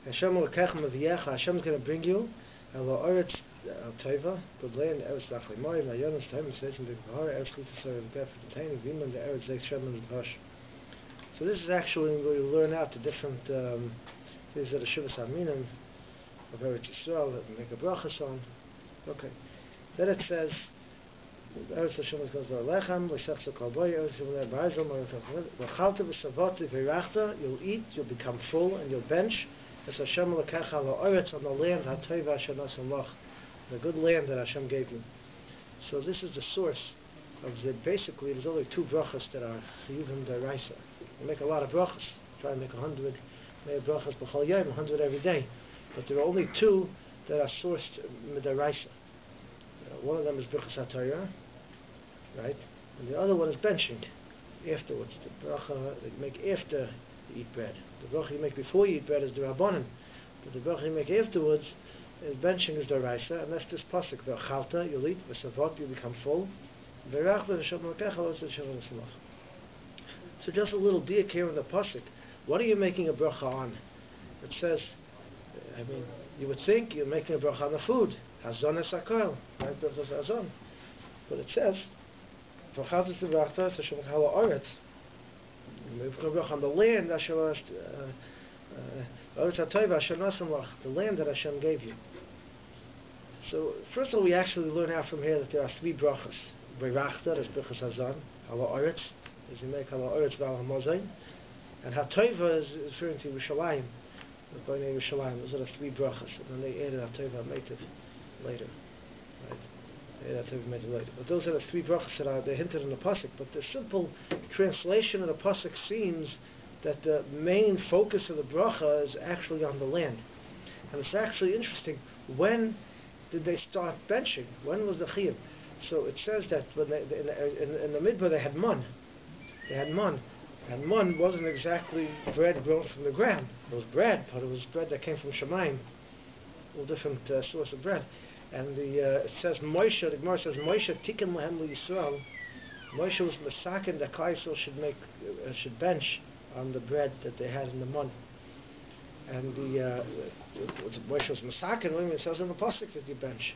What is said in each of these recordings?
Hashem is going to bring you Elo Oretz Al Teva, good land, Eretz Lachlei Moed, Layonos Time, and Seis and the Gehara, Eretz Chutz and Beth Tani, Viman, the Eretz Zeich Shem and Hush. So this is actually where you learn out the different things that the Shivas Aminim of Eretz Yisrael that make a brachas on. Okay. Then it says, Eretz Hashem goes by Lechem, V'sech Zokal Boy, Eretz Hashem Ba'azal, V'chalta V'savoti V'rachta, you'll eat, you'll become full, and you'll bench. As Hashem Lekecha La'oretz, on the land HaTova Asher Nasan Lach, the good land that Hashem gave you. So this is the source of the, basically there's only two brachas that are Chiyuvim D'Oraisa. You make a lot of brachas, try to make 100 brachas b'chol yom, 100 every day. But there are only two that are sourced D'Oraisa. One of them is Birchas HaTorah, right? And the other one is benching, afterwards. The bracha that you make after you eat bread. The bracha you make before you eat bread is the Rabbanan. But the bracha you make afterwards is benching is the Raisa, and that's this pasuk. V'chalta, you'll eat, v'savot, you become full. V'rach v'shem l'kecha l'shem l'samach. So just a little diak here in the pasuk. What are you making a bracha on? It says, you would think you're making a bracha on the food. Hazon es hakol, right? Brachas hazon. But it says, v'chalta v'rachta, Hashem l'kecha l'oretz. You make a bracha on the land, the land that Hashem gave you. So first of all, we actually learn out from here that there are three brachas. Beirachta, that's Birchas Hazan. Hala Oretz, as you make Hala Oretz B'al HaMozayin. And HaTova is referring to Yerushalayim. The Bnei Yerushalayim. Those are the three brachas. And then they added HaTova Meitiv later. Right? They added HaTova Meitiv later. But those are the three brachas that are hinted in the pasuk. But the simple translation of the pasuk seems that the main focus of the bracha is actually on the land. And it's actually interesting, when did they start benching? When was the chiyuv? So it says that when they, in the midbar they had mon. They had mon. And mon wasn't exactly bread grown from the ground. It was bread, but it was bread that came from Shemayim. All different source of bread. And it says Moshe, the Gemara says Moshe tikkun lahem Yisrael. Moshe was masakin that Klal Yisrael should bench on the bread that they had in the mon. And Moshe was masakin, it says in the pasuk that you bench.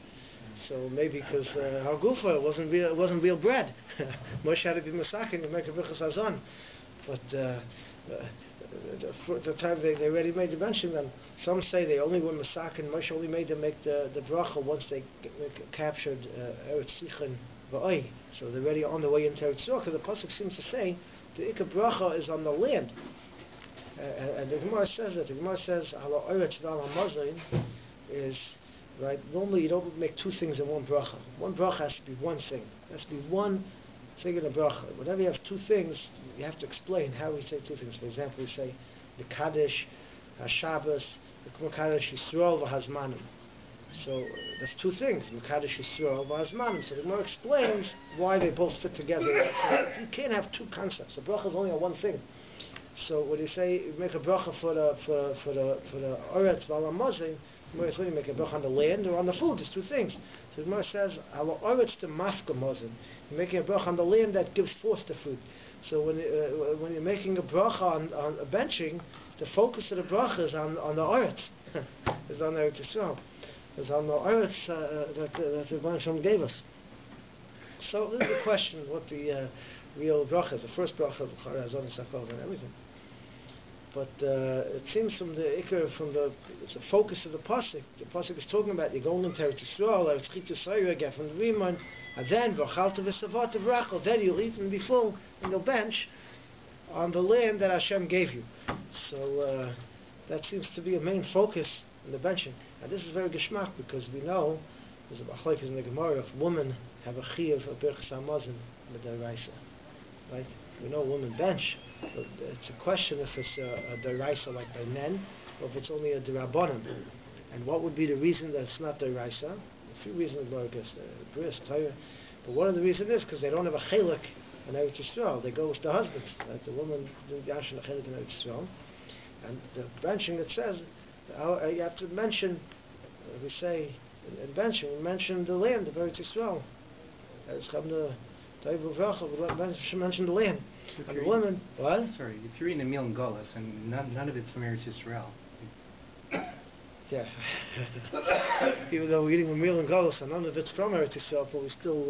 So maybe because Hagufa wasn't real bread. Moshe had to be masakin to make a Birchas Hazan. But the time they already made the benching, then some say they only were masakin. Moshe only made them make the bracha once they captured Eretz Sichon v'Oi. So they're already on the way into Eretz Yisrael, because the pasuk seems to say the Ikar bracha is on the land. And the Gemara says that. The Gemara says, Hala Oretz B'al HaMozayin is, right, normally you don't make two things in one bracha. One bracha has to be one thing. It has to be one thing in a bracha. Whenever you have two things, you have to explain how we say two things. For example, we say, the Kaddish, HaShabbos, the Kaddish Yisrael v'Hazmanim. So that's two things, Mekadesh Yisrael v'Hazmanim. So the Gemara explains why they both fit together. So you can't have two concepts. A bracha is only on one thing. So when you say you make a bracha for the Oretz B'al HaMozayin, when you make a bracha on the land or on the food, there's two things. So the Gemara says, Al Oretz to Mafka Mozayin. You're making a bracha on the land that gives forth the food. So when you're making a bracha on a benching, the focus of the bracha is on the Oretz. It's on the Eretz Yisrael. It's on the Oretz that the Mon Jun gave us. So this is the question, what the real bracha is. The first bracha is the Hazon Sakos and everything. But it seems from the Iker, it's a focus of the pasuk. The pasuk is talking about you're going into Eretz Yisrael, Eretz Chittus get from the Riman, and then v'chalta v'savata v'rachel. Then you'll eat and be full, and you'll bench on the land that Hashem gave you. So that seems to be a main focus in the benching. And this is very geschmack, because we know there's a machlokes in the Gemara if women have a chiyuv of Birchas HaMozayin with their Raisa, right? We know women bench, but it's a question if it's a deraisa like by men, or if it's only a derabanan. And what would be the reason that it's not deraisa? A few reasons, I guess, bris, Torah. But one of the reasons is because they don't have a chelik in Eretz Yisrael. They go with the husbands. Right? The woman didn't yashin a chelik in Eretz Yisrael. And the benching, it says, you have to mention, we say, in benching, we mention the land of Eretz Yisrael. It's come to she mentioned the land. And the woman, what? Sorry, if you're eating a meal in Golas and none of it's from Eretz Yisrael, Yeah. Even though we're eating a meal in Golos, and none of it's from Eretz Yisrael, but we still,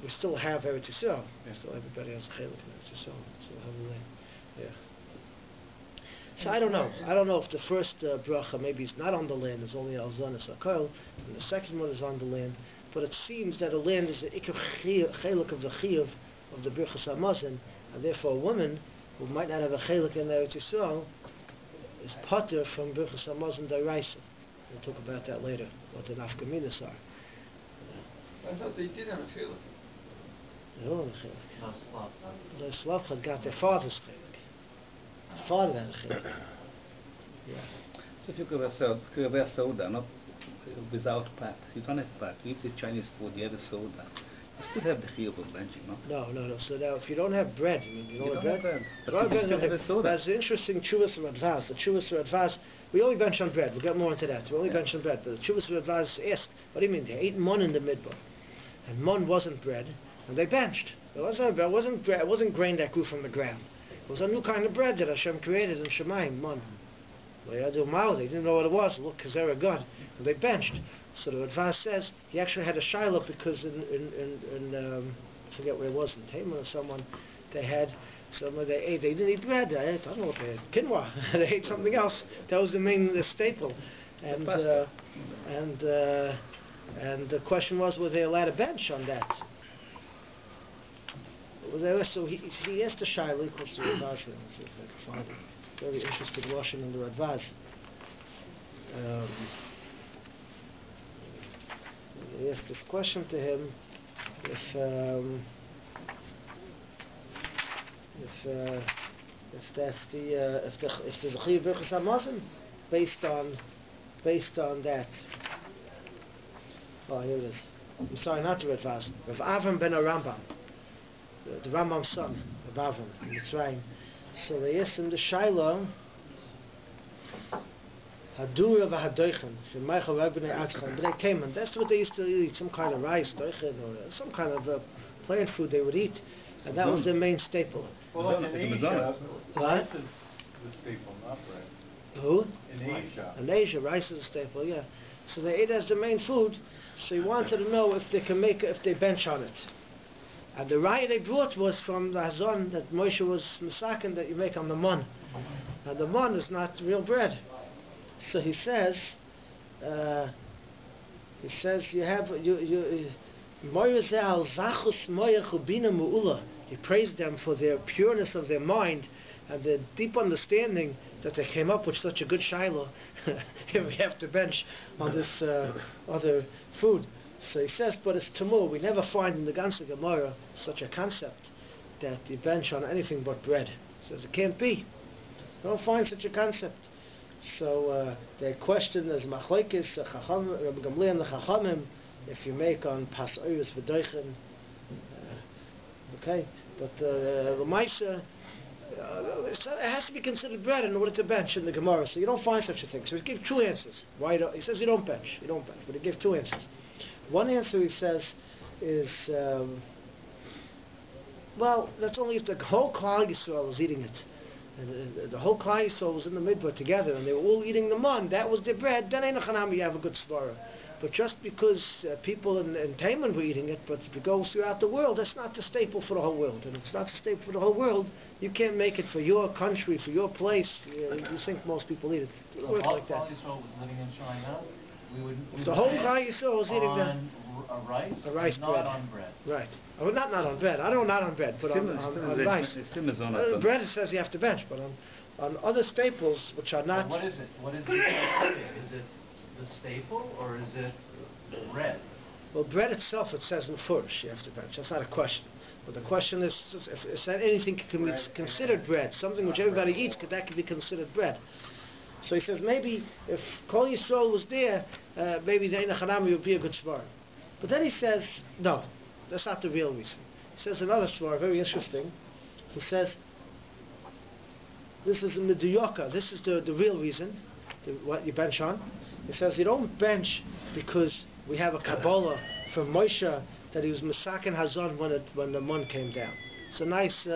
we still have Eretz Yisrael. Yeah. Still everybody has Chelik in Eretz Yisrael. Still have a land. Yeah. So I don't know. I don't know if the first bracha maybe is not on the land, it's only al zon esakol, and the second one is on the land. But it seems that a land is the Eikev Chelik of the Chiyuv of the Birchas Hamazon, and therefore a woman who might not have a Chelik in Eretz Yisrael is potter from Birchas Hamazon D'Oraisa. We'll talk about that later, what the nafkaminas are. I thought they did have a Chelik. They don't have a Chelik. The Slavcha got their father's Chelik. The father had a Chelik. Yeah. So if you could have soda, not without pat. You don't have pat. You eat the Chinese food, you have a soda. You still have the chiyuv of benching, no? No. So now, if you don't have bread, you don't have bread. But you still have a soda. That's the interesting chuvas of Advaz. The chuvas of Advaz, we only bench on bread. We'll get more into that. We only bench on bread. But the chuvas of Advaz asked, what do you mean? They ate mon in the midbar, and mon wasn't bread, and they benched. It wasn't grain that grew from the ground. It was a new kind of bread that Hashem created in Shemayim, mon. They didn't know what it was. Look, Kazera God, and they benched. So the Advaz says he actually had a shiloh because in I forget where it was, in Taman or someone, they ate. They didn't eat bread. I don't know what they ate. Quinoa. They ate something else. That was the staple. And the question was, were they allowed to bench on that? So he asked the shiloh, equals to Advaz. Let's see if I can find it. Very interesting washing in the Radvaz. He asked this question to him: if there's a chiyuv birchas hamazon based on that. Oh, here it is. I'm sorry, not the Radvaz. Rav Avram ben Rambam, the Rambam's son, Rav Avram in Mitzrayim. So they asked him the Shiloh, Hadura v'hadoichen, Shemaicha v'ebnei atzchan, b'nei Teman. That's what they used to eat, some kind of rice, doichen, or some kind of plant food they would eat, and that was their main staple. Well, in Asia, rice is the staple, not bread. Who? In Asia. In Asia, rice is a staple, yeah. So they ate it as the main food, so he wanted to know if they can make it, if they bench on it. And the raya they brought was from the Hazon that Moshe was misaken that you make on the mon. And the mon is not real bread. So he says you have he praised them for their pureness of their mind and the deep understanding that they came up with such a good shiloh. Here we have to bench on this other food. So he says, but it's tamur. We never find in the Ganze Gemara such a concept that you bench on anything but bread. He says it can't be. We don't find such a concept. So they question as machlokes Rabbi Gamliel and the Chachamim if you make on pas oirus v'doichen. Okay, but the Maisa it has to be considered bread in order to bench in the Gemara. So you don't find such a thing. So he gives two answers. Why? He says you don't bench, but he gives two answers. One answer he says is, well, that's only if the whole Klal Yisrael was eating it. And the whole Klal Yisrael was in the midbar together, and they were all eating the mon. That was their bread. Then Ein Chanami, you have a good svara. But just because people in Taman were eating it, but if it goes throughout the world, that's not the staple for the whole world. And if it's not the staple for the whole world, you can't make it for your country, for your place. You think most people eat it. It doesn't work like that. Klal Yisrael was living in China. The whole Klal Yisrael was eating a rice not bread. on bread. Right. Oh, not on bread. I don't know, not on bread, but on rice. Bread it says you have to bench, but on other staples which are not. What is it? What is it? Is it the staple or is it bread? Well, bread itself, it says in Furish, you have to bench. That's not a question. But the question is, if anything can be considered bread, something which everybody eats, that could be considered bread. So he says maybe if Kol Yisrael was there, maybe the Ein Chanami would be a good svar. But then he says, no, that's not the real reason. He says another svar, very interesting. He says, this is in the Duyaka, this is the real reason, what you bench on. He says you don't bench because we have a Kabbalah from Moshe that he was Masakin Hazon when the Mon came down. It's a nice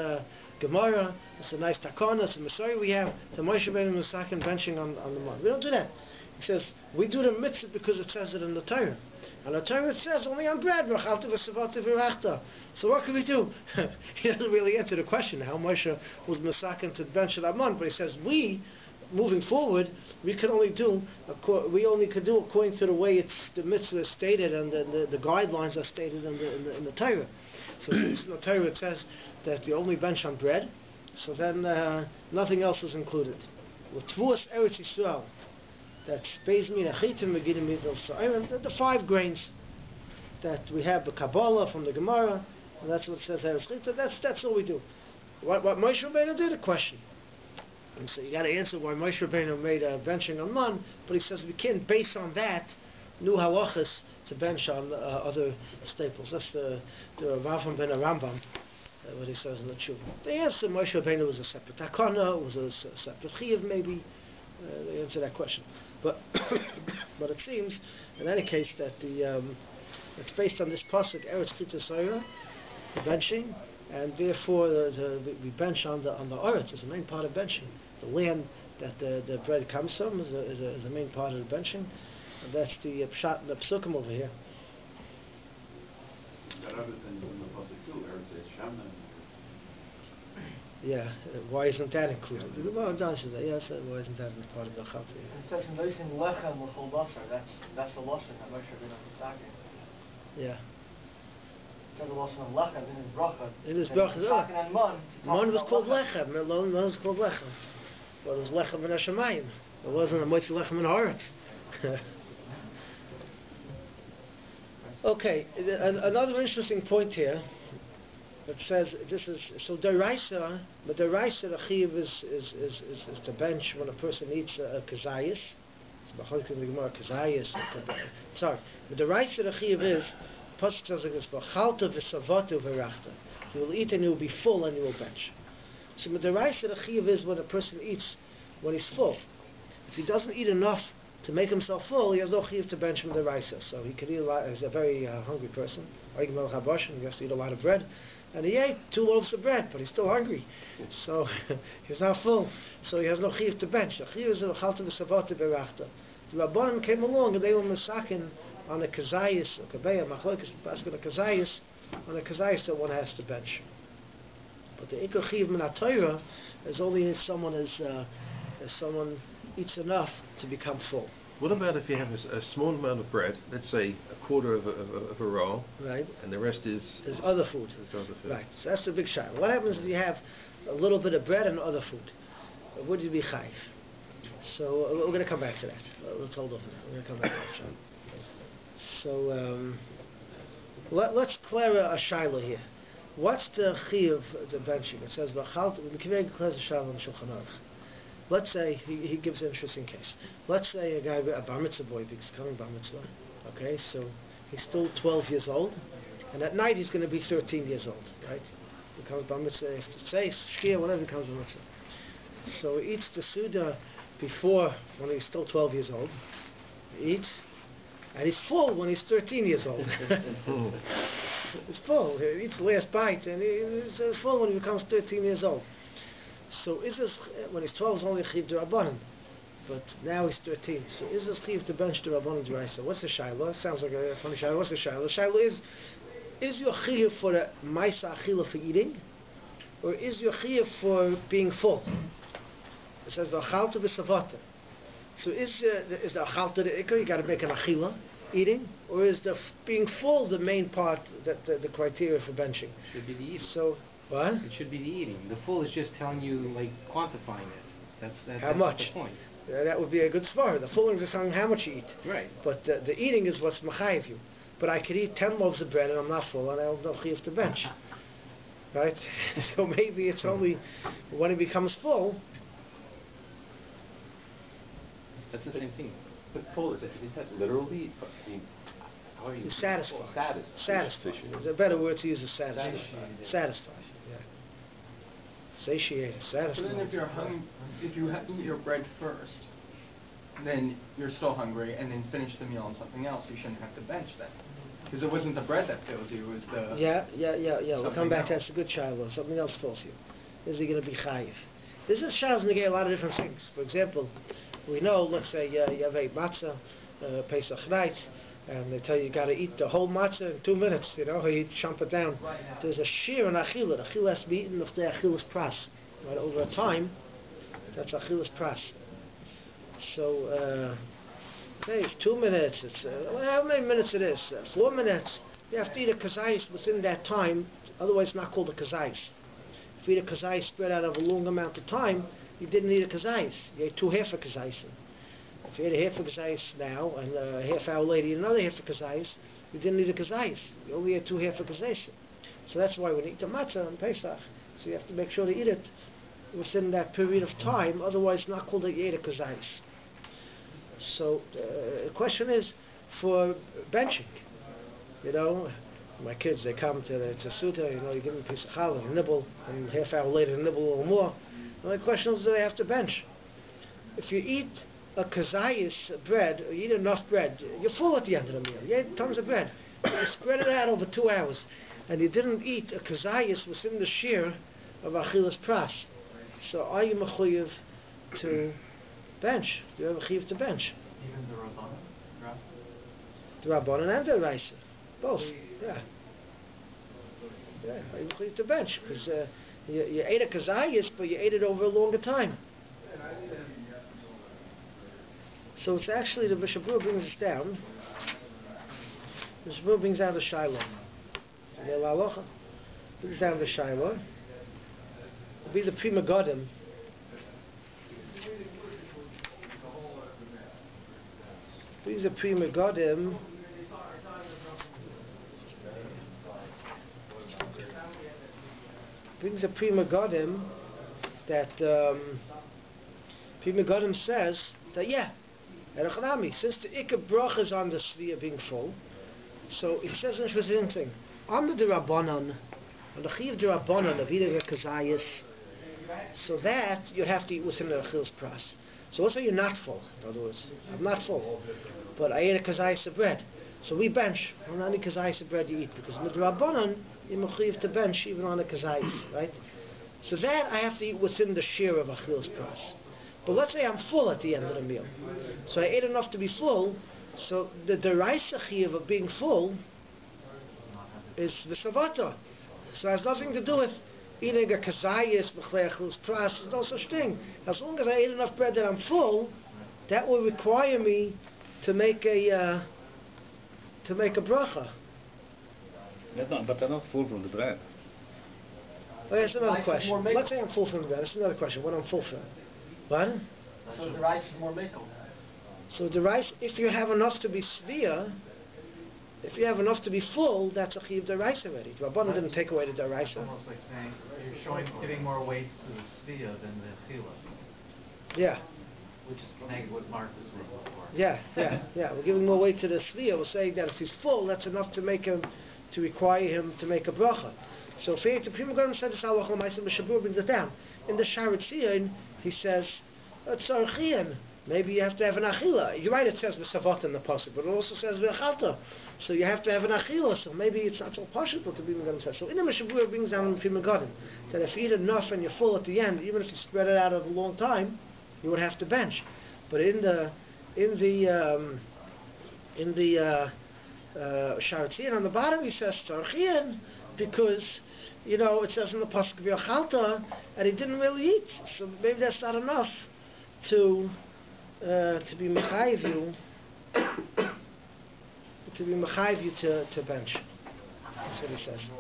Gemara. It's a nice Takana. It's a Masori we have. The Moshe Rabbeinu Masakin benching on the Mon. We don't do that. He says we do the mitzvah because it says it in the Torah. And the Torah it says only on bread. So what can we do? He doesn't really answer the question how Moshe was Masakin to bench it on Mon, but he says moving forward, we could only do according to the way the mitzvah is stated and the guidelines are stated in the Torah. So since in the Torah it says that you only bench on bread, so then nothing else is included. L'tvuas Eretz Yisrael, that's beis min achitim megidim middle sa'im, the 5 grains that we have the Kabbalah from the Gemara, and that's what it says Eretz Chita. That's all we do. What Moshe Rabbeinu did, a question. And so you got to answer why Moshe Rabbeinu made a benching on Mon, but he says we can't base on that new halachas to bench on other staples. That's the Rav ben Rambam, what he says in the Tshuva. The answer Moshe Rabbeinu was a separate takana, was a separate chiyuv maybe. They answer that question, but but it seems in any case that it's based on this pasuk Eretz Chita Soira, the benching. And therefore, we bench on the oretz is the main part of benching. The land that the bread comes from is a main part of the benching. And that's the pshat, the psukim over here. Yeah, why isn't that included? Well, yes, why isn't that part of the chalta? It says noising lechem l'chol basar. That's the lashon that Moshe Rabbeinu Masakin. Yeah. It says the lashon of lechem in his bracha. In his bracha, Mon was called lechem. Mon was called lechem. But it was lechem in Hashemayim. It wasn't a much lechem in Haaretz. Okay, another interesting point here. It says this is so deraisa, but deraisa the chiyuv is to bench when a person eats a kazayis. It's b'chalik in the Gemara kazayis. Sorry, but deraisa the chiyuv is pasuk says like this: v'chalta v'savatu v'rachta. You will eat and you will be full and you will bench. So the deraisa the chiyuv is when a person eats when he's full. If he doesn't eat enough to make himself full, he has no chiyuv to bench from the deraisa. So he could eat a lot. He's a very hungry person. He has to eat a lot of bread. And he ate 2 loaves of bread, but he's still hungry. So he's not full. So he has no chiyuv to bench. The chiyuv is a chalta v'savata berachta. The Rabbanim came along and they were masakin on a kazayis, or kabeya, machlokes, asking a kazayis, on a kazayis that one has to bench. But the ikar chiyuv min ha-Torah is only if someone eats enough to become full. What about if you have a small amount of bread, let's say a quarter of a roll, right, and the rest is other food. Right, so that's the big shayla. What happens if you have a little bit of bread and other food? Would you be chayiv? So we're going to come back to that. Let's hold off on that. We're going to come back to that. So let's clear a shayla here. What's the chiyuv, the benching? It says v'chalt. We can declare the shayla on Shulchan Aruch. Let's say, he gives an interesting case. Let's say a bar mitzvah boy is coming bar mitzvah. Okay, so he's still 12 years old, and at night he's going to be 13 years old, right? He becomes bar mitzvah, say, shkia, whatever he becomes bar mitzvah. So he eats the Suda before, when he's still 12 years old. He eats, and he's full when he's 13 years old. He's full. He eats the last bite, and he's full when he becomes 13 years old. So is this, when he's 12, it's only chiv to Rabbanan, but now he's 13. So is this chiv to bench to Rabbanan's Raisa? What's the shayla? It sounds like a funny shayla. What's the shayla? The shayla is your chiv for the maisa achila for eating, or is your chiv for being full? It says v'achalta v'savata. So is the achalta the ikar? You got to make an achila, eating, or is the being full the main part, that the criteria for benching? Should be the eating. So. What? It should be the eating. The full is just telling you, like, quantifying it. That's how much? The point. That would be a good svar. The full is telling how much you eat. Right. But the eating is what's machayev you. But I could eat 10 loaves of bread and I'm not full and I have no chiyuv to bench. Right? So maybe it's only when it becomes full. That's the same thing. But full, is that literally? I mean, how are you? Satisfied. Satisfied. There's a better word to use is satisfied. Satisfied. Yeah. Satiated. Satisfied. So then if you eat your bread first, then you're still hungry, and then finish the meal on something else, you shouldn't have to bench then. Because it wasn't the bread that failed you, it was the... Yeah. We'll come back to else. that's a good child. Something else falls you. Is he going to be chayiv? This is child's negate a lot of different things. For example, we know, let's say you have a matzah, Pesach night, and they tell you got to eat the whole matzah in 2 minutes. You chomp it down. There's a shear and achila. The achila has to be eaten if the achilas pras. Right, over a time, that's achilas pras. So, okay, it's 2 minutes. It's how many minutes it is? 4 minutes. You have to eat a kazayis within that time. Otherwise, it's not called a kazayis. If you eat a kazayis spread out over a long amount of time, you didn't eat a kazayis. You ate 2 half a kazayis. If you ate a half a kazayis now, and a half hour later you eat another half a kazayis, you didn't eat a kazayis. You only ate 2 half a kazayis. So that's why when you eat the matzah on Pesach, so you have to make sure to eat it within that period of time. Otherwise, it's not called that you ate a kazayis. So the question is for benching. My kids, they come to the Suda, you give them a piece of challah, a nibble, and half hour later nibble a little more. And the question is, do they have to bench? If you eat a kazayis bread, or you eat enough bread, you're full at the end of the meal. You ate tons of bread. You spread it out over 2 hours, and you didn't eat a kazayis within the shear of achilas pras. So are you mechuyev to bench? Do you have a chiyuv to bench? Even the Rabbanan? The Rabbanan and the Raisa. Both. Yeah. Are you mechuyev to bench? Because you ate a kazayis, but you ate it over a longer time. So it's actually the Mishabur brings us down. Mishabur brings down the Shiloh. Brings down the Shiloh. It'll be the Prima Godim. Brings the Prima Godim. Brings a Prima Godim that Prima Godim says that since the Eikev bracha is on the Shviya being full, so it says an interesting thing. Under the Rabbanan, on the Chiv de Rabbanan of eating a kazayis, so that you'd have to eat within the Achil's pras. So let's say you're not full. In other words, I'm not full, but I ate a kazayis of bread. So we bench on any kazayis of bread you eat, because with the Rabbanan, you're mechuyev to bench even on a kazayis, right? So that I have to eat within the shear of Achil's pras. But let's say I'm full at the end of the meal. So I ate enough to be full, so the deraisa chiyuv of being full is v'savata. So it has nothing to do with eating a kazayis, b'chleachus pras, there's no such thing. As long as I ate enough bread that I'm full, that will require me to make a bracha. But they're not full from the bread. Oh, that's another question. Let's say I'm full from the bread. That's another question. What I'm full from. What? So the rice is more mekel. So the rice, if you have enough to be svia, if you have enough to be full, that's a chiyuv deraisa already. The Rabbanan didn't take away the It's deraisa. almost like saying you're giving more weight to the Svia than the Chila, Yeah, which is kind of what Mark was saying before. yeah. We're giving more weight to the svia. We're saying that if he's full, that's enough to require him to make a bracha. So if the Prima Godim said this halacha l'maisa, Mishabur brings it down. In the Sharet Tzion, he says, it's Archian. Maybe you have to have an achila. You're right, it says v'savat in the pasuk, but it also says v'achalta. So you have to have an achila. So maybe it's not so possible to be Prima Godim says. So in the Mishabur brings down the Prima Godim that if you eat enough and you're full at the end, even if you spread it out over a long time, you would have to bench. But in the Sharet Tzion on the bottom he says Archian because it says in the pasuk v'achalta and he didn't really eat. So maybe that's not enough to be mechayiv you to bench. That's what he says.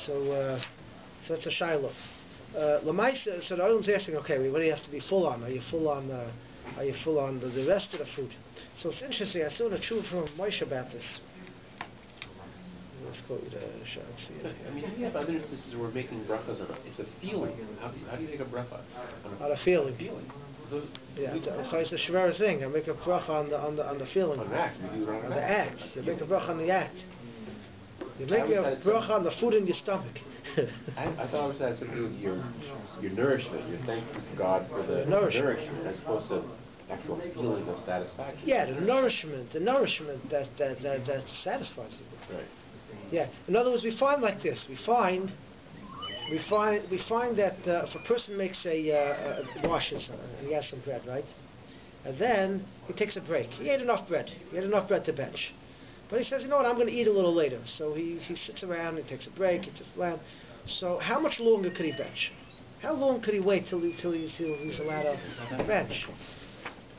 So that's a shiloh. Lamaisa, so the Olam's asking, okay, what do you have to be full on? Are you full on the rest of the food? So it's interesting. I saw the truth from Moshe about this. Let's quote the Sharet. I mean, you have other instances where we're making brachas on it's a feeling. How do you make a bracha? On a feeling. Those, Yeah, it's a shver thing. I make a bracha on the feeling. on an act. You do it on The act. You make a bracha on the act. You make a bracha on the food in your stomach. I thought it was that something to do with your nourishment. You're thankful to God for the Nourishment. nourishment as opposed to actual feeling of satisfaction. Yeah, the nourishment that satisfies you. Right. Yeah. In other words, we find like this. We find that if a person makes washes, he has some bread, right? And then he takes a break. He ate enough bread. He had enough bread to bench. But he says, you know what, I'm going to eat a little later. So he sits around, he takes a break, he sits around. So how much longer could he bench? How long could he wait till he's allowed to bench?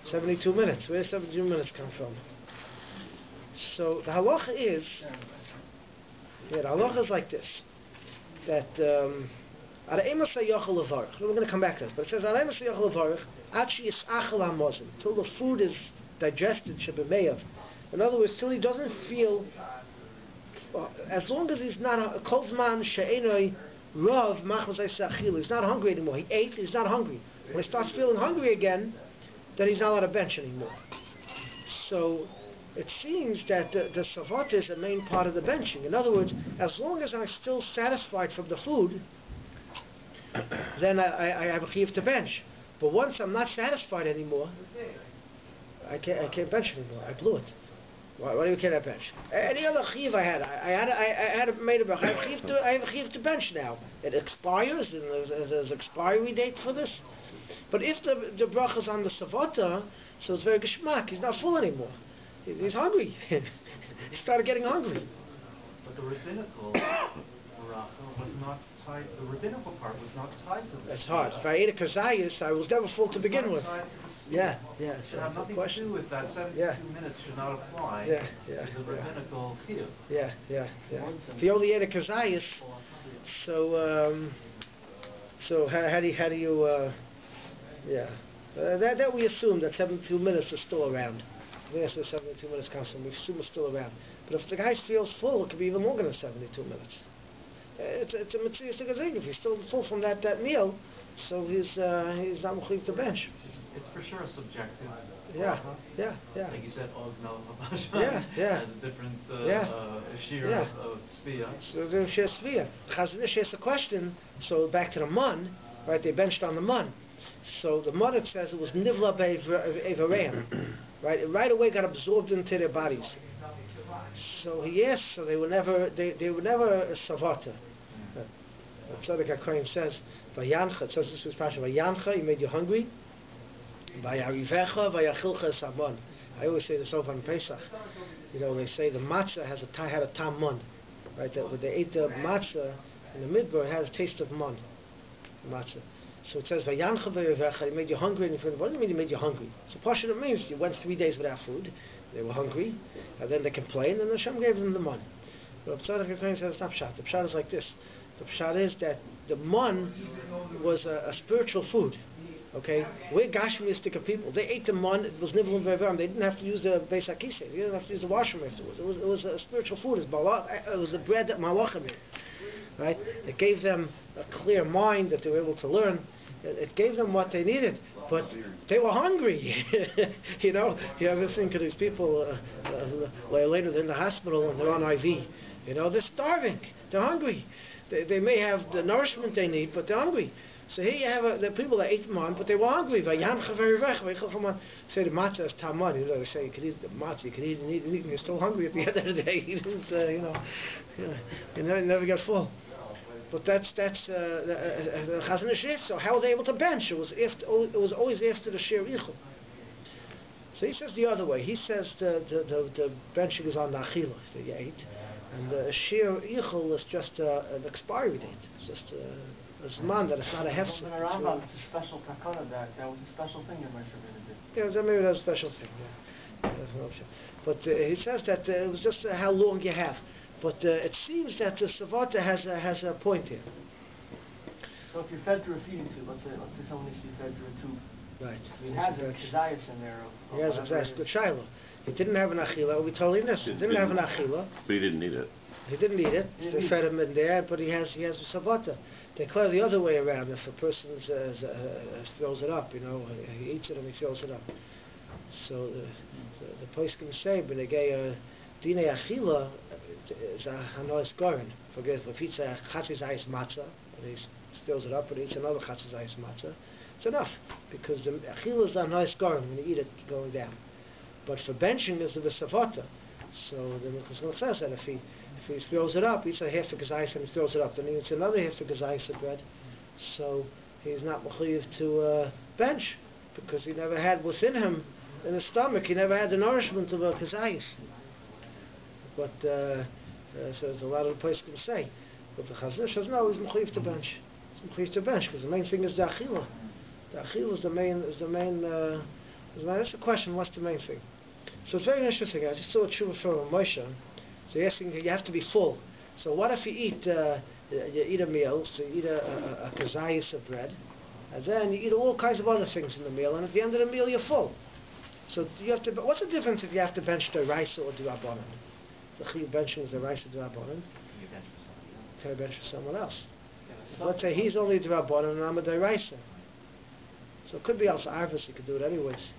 72 minutes. Where does 72 minutes come from? So the halacha is, the halacha is like this, that we're going to come back to this, but it says till the food is digested, in other words, till he doesn't feel, as long as he's not a kolzman she'enoi rav machmas achil, he's not hungry anymore. He ate, he's not hungry. When he starts feeling hungry again, then he's not allowed to bench anymore. So it seems that the savata is a main part of the benching. In other words, as long as I'm still satisfied from the food, then I have a chiyuv to bench. But once I'm not satisfied anymore, I can't bench anymore. I blew it. Why do you care that bench? Any other chiyuv I had made a bracha. I have a chiyuv to bench now. It expires, and there's expiry date for this. But if the bracha is on the savata, so it's very geschmack. He's not full anymore. He's hungry. He started getting hungry. But the rabbinical bracha was not tied. The rabbinical part was not tied to this. That's hard. If I ate a kazayas, I was never full to begin with. Yeah. It should have nothing to do with that. 72 minutes should not apply to the rabbinical chiyuv. Yeah. If you only ate a kazayas, so how do you that we assume that 72 minutes is still around. I think that's where 72 minutes comes from. We assume it's still around. But if the guy feels full, it could be even longer than 72 minutes. It's a mitzvah thing. If he's still full from that meal, so he's not mechuyev to bench. It's for sure subjective. Yeah. Like you said, Ognal Habasha has a different shear of Sviya. So there's a Sviya. Chazanish asks a question, so back to the Mon, right, they benched on the Mon. So the Mon, it says, it was Nivla Be'evareim, right? It right away got absorbed into their bodies. So he asked, so they were never a savata. Tzaddik HaKohen says, Vayancha, it says this was Pasha, Vayancha, he made you hungry. Vayarivecha, Vayachilcha Sabon. I always say this over on Pesach. You know, they say the matzah had a tam mon. Right? That when they ate the matzah in the midbar, it has a taste of mon. Matzah. So it says, Vayancha Vayarivecha, he made you hungry. And what does it mean he made you hungry? So Pasha, it means you went 3 days without food. They were hungry, and then they complained, and Hashem gave them the mon. But Tzaddik HaKohen says it's not pshat. The pshat is like this. The pshat is that the mon was a spiritual food. Okay, we're gashmiistic people. They ate the mon. It was nibble and ve'evarim. They didn't have to use the beis hakiseh. They didn't have to use the washroom afterwards. It was a spiritual food. It was the bread that malachim ate. Right? It gave them a clear mind that they were able to learn. It gave them what they needed, but they were hungry. You know, you ever think of these people later they're in the hospital and they're on IV. You know, they're starving. They're hungry. They may have the nourishment they need, but they're hungry. So here you have the people that ate mon, but they were hungry. Say the matzah is tamon. You know, they say you can eat the matzah, you can eat and eat and eat, and you're still hungry at the end of the day. You didn't, you never get full. But that's Chazanish is. So how were they able to bench? It was always after the shir ichul. So he says the other way. He says the benching is on the achila that you ate, and the shir ichul is just an expiry date. It's just a zman that it's not a hefsek. In the Rambam, it's a special takana that was a special thing that Moshe Rabbeinu did. Yeah, maybe that's a special thing. Yeah. That's an option. But he says that it was just how long you have. But it seems that the savata has a point here. So if you're fed through a feeding tube, let's say someone needs to be fed through a tube. Right. He has a kazayas in there. Yes, exactly. Good shiloh. He didn't have an achila. We told him this. He didn't have an achila. But he didn't need it. He didn't eat it. They fed him in there, but he has a savata. They clear the other way around. If a person throws it up, you know, he eats it and he throws it up. So the place can say, but again, Dine achila is a hanois goren. Forget if he eats a chatzis ice matzah, and he spills it up, and he eats another chatzis ice matzah. it's enough, because the achila is a nice garum when you eat it going down. But for benching is the v'savota. So the Mechus says that if he throws it up, he eats a half a gazais and he throws it up, then he eats another half a gazais of bread. So he's not mechuyev to bench, because he never had within him, in his stomach, he never had the nourishment of a gazais. But so there's a lot of the place can say. But the Chazir says no, he's mechuyev to bench. He's mechuyev to bench because the main thing is the achila. The achila is the main. That's the question. What's the main thing? So it's very interesting. I just saw a tshuva from Moshe. So you're asking, you have to be full. So what if you eat a meal? So you eat a kazayas of bread, and then you eat all kinds of other things in the meal, and at the end of the meal you're full. So you have to. What's the difference if you have to bench the rice or the rabbanon? The chiyuv benching is the rice or the rabbanon. Can I bench for someone else? So let's say he's only the rabbanon and I'm a deraisa. So it could be also arvis. You could do it anyways.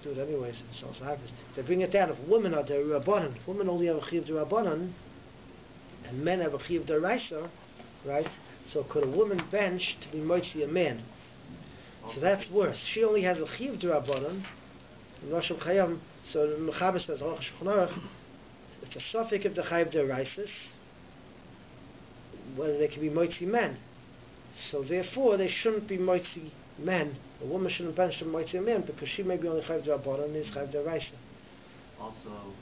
It's also arvis. They bring it down. If women are the rabbanon, women only have a chiyuv the rabbanon, and men have a chiyuv deraisa, right? So could a woman bench to be moitzi a man? So that's worse. She only has a chiyuv the rabbanon. Rosh Chayam. So the Mechaber says, it's a suffix of the chiyuv deraisis, whether they can be moitzi men. So therefore, they shouldn't be moitzi men. A woman shouldn't bench to moitzi a man because she may be only chayv derabbanan and is chayv deraisa. Also,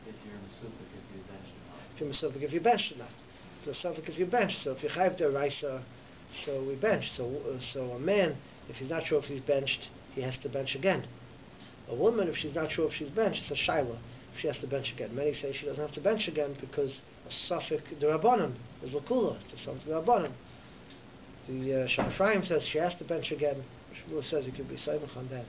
if you're mesupik, if you bench or not. If you're mesupik, if you bench or not. If you're mesupik, if you bench. So if you're chayv deraisa, so we bench. So a man, if he's not sure if he's benched, he has to bench again. A woman, if she's not sure if she's benched, it's a shaila. She has to bench again. Many say she doesn't have to bench again because a suffix derabbanan is lakula. It's something derabbanan. The Shafraim says she has to bench again. Shmuel says he could be saimach on that.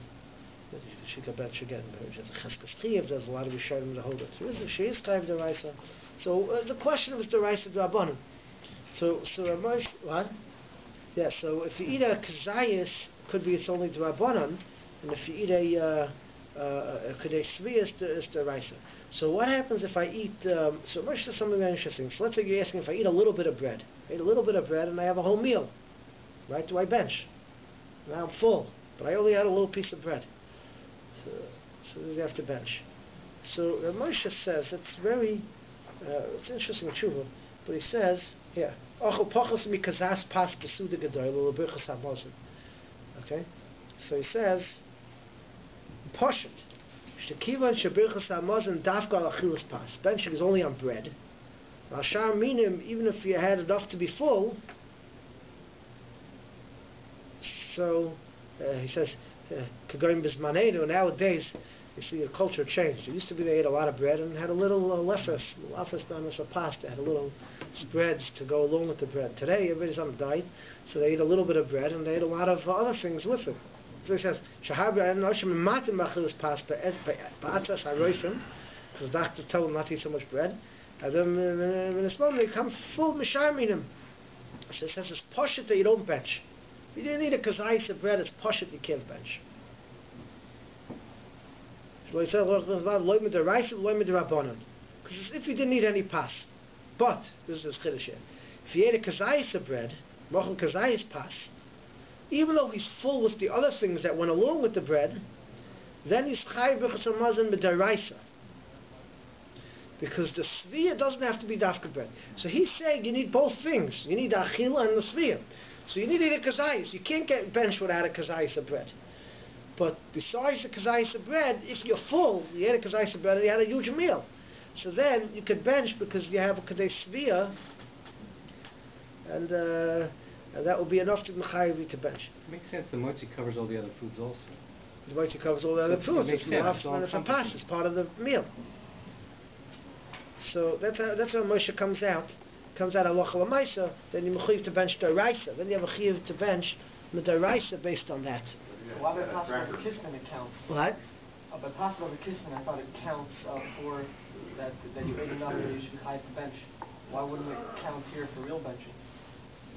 She could bench again. There's a cheskes chiyuv. There's a lot of rishonim that hold it. She is chayv deraisa. So the question is deraisa derabbanan. So what? Yeah. So if you eat a kazayis, could be it's only derabbanan, and if you eat a Kedei Svi is the Raisa. So what happens if I eat, so Moshe says something very interesting. So let's say you're asking if I eat a little bit of bread. I eat a little bit of bread and I have a whole meal. Right? Do I bench? Now I'm full, but I only had a little piece of bread. So you have to bench. So Moshe says, it's very, it's interesting tshuva, but he says, here, okay? So he says, Poshet. Shkivan shebirchas hamazon dafka al achilas pas. Benching is only on bread. Rashar minim, even if you had enough to be full. So he says, kagoyim bizmanenu. Nowadays, you see a culture changed. It used to be they ate a lot of bread and had a little lefes namas of pasta, had a little spreads to go along with the bread. Today, everybody's on a diet, so they eat a little bit of bread and they ate a lot of other things with it. So he says, because doctors tell them not to eat so much bread. And then in this moment they come full misharminim. So he says it's poshet that you don't bench. You didn't eat a kazayis of bread, it's poshet you can't bench. So he says, because if you didn't eat any pas, but, this is chiddush here, if you ate a kazayis of bread, mochel kazayis pas, even though he's full with the other things that went along with the bread, then he's chayv b'chas hamazon b'daraisa. Because the svia doesn't have to be dafka bread. So he's saying you need both things. You need the achila and the svia. So you need to eat a kazayis. You can't get bench without a kazayis of bread. But besides the kazayis of bread, if you're full, you ate a kazayis of bread and you had a huge meal. So then you could bench because you have a kadei svia, and that would be enough to mechayiv to bench. It makes sense. The mochi covers all the other foods also. The mochi covers all the other foods. It's a pas. It's part of the meal. So that's how Moshe comes out. Comes out halacha l'maisa. Then you mechayiv to bench deraisa. Then you have a chayiv to bench deraisa based on that. Why by possible kisman it counts? What? By possible kisman, I thought it counts for that you ate enough and you should be chayiv to bench. Why wouldn't it count here for real benching?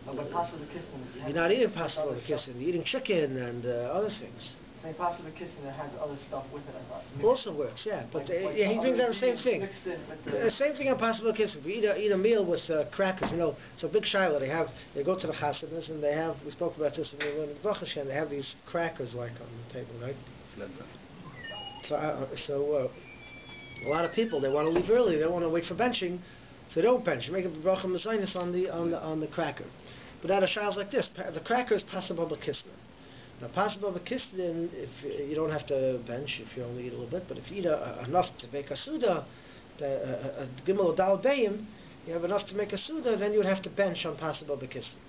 By possible kisman, you're not eating possible kisman. You're eating chicken and other things. Saying possible kissing that has other stuff with it, I thought. Also works, yeah. But Like yeah, he brings out the same thing. Mixed in with the Same thing on possible kissing. If you eat a meal with crackers, it's a big shiloh. They go to the chasidus and they have. We spoke about this when we were in Baruch Hashem. They have these crackers like on the table, right? So a lot of people, they want to leave early. They don't want to wait for benching, so they don't bench. You make a bracha mezainis on the cracker. But out of shilos like this, the cracker is possible b'kisnin. Now, possible b'kisnin, if you don't have to bench if you only eat a little bit, but if you eat enough to make a suda, a gimel or dal bayim, you have enough to make a suda, then you would have to bench on possible b'kisnin.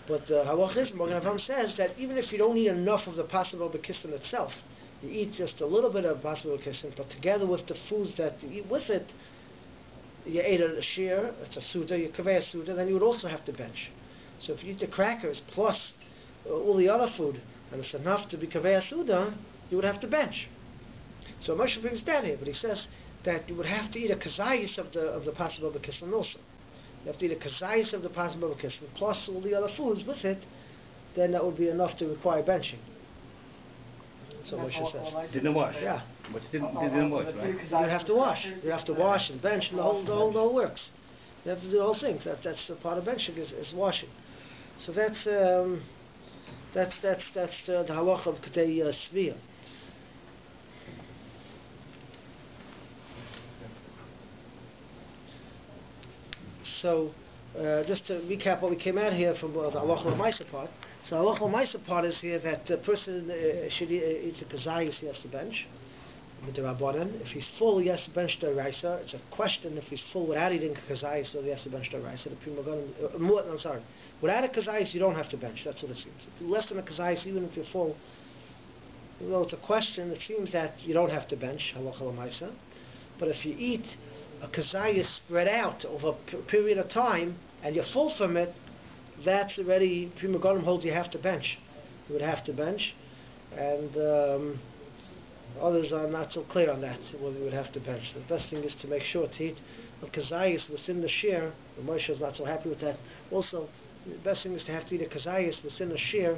But halach is, Morgan Avraham says that even if you don't eat enough of the possible b'kisnin itself, you eat just a little bit of possible b'kisnin, but together with the foods that you eat with it, you ate a shear, it's a suda, you kaveh a suda, then you would also have to bench. So if you eat the crackers plus all the other food, and it's enough to be kaveh a suda, you would have to bench. So Moshe brings down here, but he says that you would have to eat a kazayis of the possible b'kisnin also. You have to eat a kazayis of the possible b'kisnin plus all the other foods with it, then that would be enough to require benching. So Moshe says. Didn't wash. Yeah. But didn't wash, right? You have to wash. You have to wash and bench, and the whole works. You have to do the whole thing. That's a part of benching is washing. So that's the halacha of Ketei Sviyah. So just to recap what we came out here from the halacha l'maisa part. So halacha l'maisa part is here that the person should eat the kazayis, he has to bench. With the Rabbanan. If he's full, he has to bench the Raisa. It's a question if he's full without eating kazayis, whether he has to bench the Raisa. I'm sorry. Without a kazayis, you don't have to bench. That's what it seems. If you're less than a kazayis, even if you're full, though it's a question, it seems that you don't have to bench, halacha l'maisa. But if you eat a kazayis spread out over a period of time, and you're full from it, that's already, Prima Gonim holds you have to bench. You would have to bench. And others are not so clear on that, whether you would have to bench. The best thing is to make sure to eat a kazayis within the shear. Moshe is not so happy with that. Also, the best thing is to have to eat a kazayis within the shear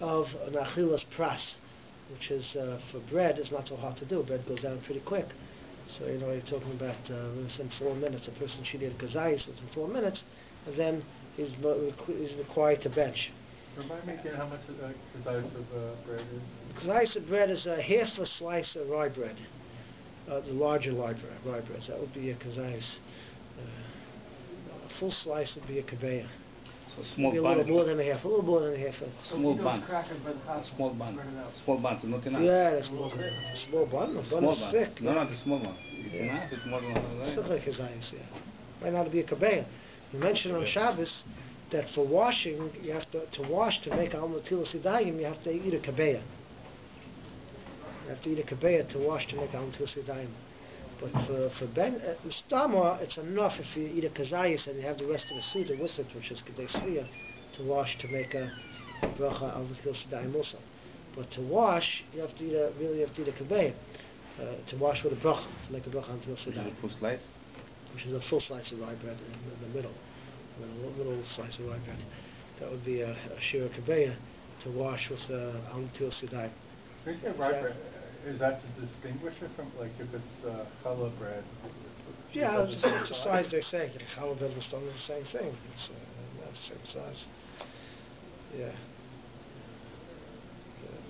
of an achilas pras, which is for bread is not so hard to do. Bread goes down pretty quick. So you're talking about within 4 minutes. A person should eat a kazayis within 4 minutes, and then he's required to bench. Remind me again how much kazayis of bread is? Kazayis of bread is half a slice of rye bread, the larger rye bread. So that would be a kazayis. A full slice would be a kaveya. So small buns. A little more than half. Small buns. Small buns is not enough. Yeah, a small bun. A bun is thick. No, the small one. It's enough. It's more than it's still like kazayis, yeah. Might not be a kaveya. You mentioned on Shabbos that for washing, you have to wash to make al natilas yadayim, you have to eat a kabeya. You have to eat a kabeya to wash to make al natilas yadayim. But for stama, it's enough if you eat a kazayis and you have the rest of the suda with it, which is kedei sviyah, to wash to make a bracha al natilas yadayim also. But to wash, you have to eat a kabeya. To wash with a bracha, to make a bracha al natilas yadayim. Full slice? Which is a full slice of rye bread in the middle. A little slice of rye bread. That would be a shira kabeya to wash with al natilas yadayim. So you say rye bread, is that to distinguish it from, like, if it's challah bread? Yeah, it's the size they say. Challah bread and stone is the same thing. It's not the same size. Yeah.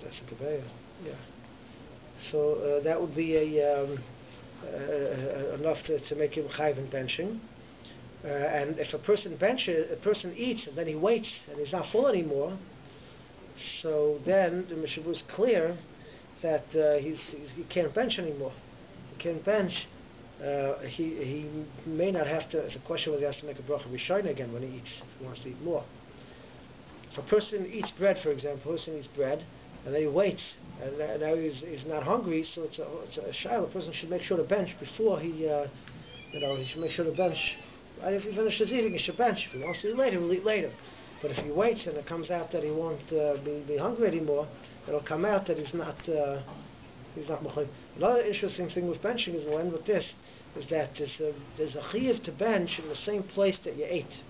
That's a kabeya. Yeah. So that would be enough to make him chayv in benching. And if a person eats and then he waits and he's not full anymore, so then the Mishnah is clear that he can't bench anymore. He can't bench. He may not have to. It's a question whether he has to make a bracha of Scheiner again when he eats. If he wants to eat more. If a person eats bread, for example, a person eats bread and then he waits and now he's not hungry, so it's a shiloh. A person should make sure to bench before he should make sure to bench. Right, if he finishes eating, he should bench. If he wants to eat later, he'll eat later. But if he waits and it comes out that he won't be hungry anymore, it'll come out that he's not machayv. Another interesting thing with benching is, we'll end with this, is that there's a chiyuv to bench in the same place that you ate.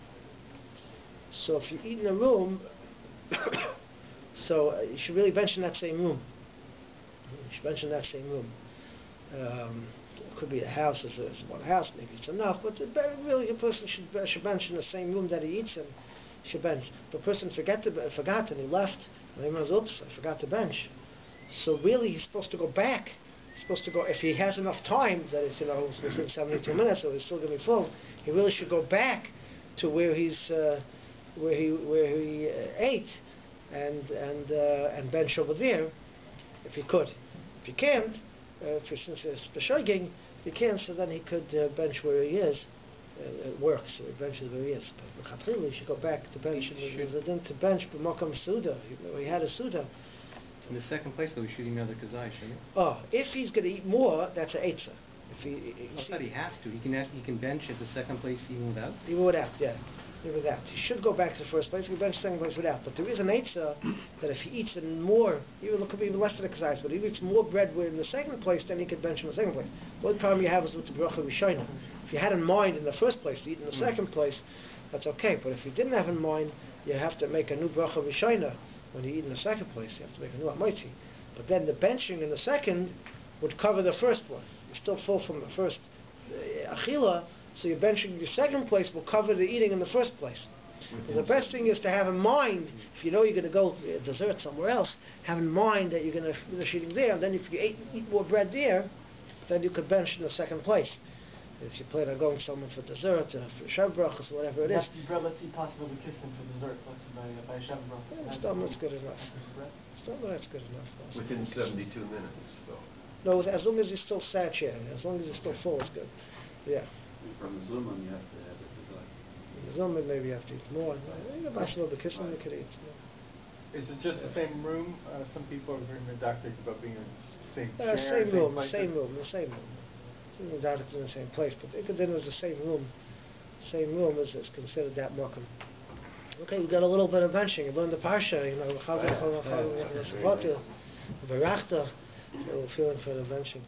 So if you eat in a room, so you should really bench in that same room. You should bench in that same room. It could be a house, it's one house, maybe it's enough, but really a person should bench in the same room that he eats in. He should bench. But a person forgot and he left, and he goes, oops, I forgot to bench. So really he's supposed to go back. He's supposed to go, if he has enough time, that it's, within 72 minutes, so he's still going to be full, he really should go back to where he ate and bench over there, if he could. If he can't, since it's b'shoiging, if he can't, so then he could bench where he is. It works, so he benches where he is. But b'chatchila, he should go back to bench. To bench b'makam suda, he had a suda. In the second place, though, he's shooting another kazai, shouldn't he? Oh, if he's going to eat more, that's an eitzah. I thought he has to. He can bench at the second place even without? Even without, yeah. Even without. He should go back to the first place. He can bench the second place without. But there is an eitzah that if he eats more, even could be even less than the kazais, but if he eats more bread in the second place, then he could bench in the second place. One problem you have is with the bracha Scheiner. If you had in mind in the first place to eat in the second place, that's okay. But if you didn't have in mind, you have to make a new bracha Scheiner. When you eat in the second place, you have to make a new amaitzi. But then the benching in the second would cover the first one. You're still full from the first achila, so your benching your second place will cover the eating in the first place. So the best thing is to have in mind, if you know you're going to go to dessert somewhere else, have in mind that you're going to finish eating there, and then if you eat more bread there, then you could bench in the second place. If you plan on going somewhere for dessert, for Shav brachas, or whatever it is. Let's eat possible the kissin for dessert. By Shav brachas. That's good enough. That's good enough. Within 72 minutes, though. No, as long as he's still satiated, as long as he's still full, it's good. Yeah. From the Zuman, you have to have it dessert. The Zuman, maybe you have to eat more. Possible the kissin, you could eat more. Is it just the same room? Some people are very didactic about being in the same chair. Same room. The same room. That it's in the same place, but if it was the same room is considered that makam. Okay, we got a little bit of benching. You learned the parsha, V'rachta, we're feeling for the benching.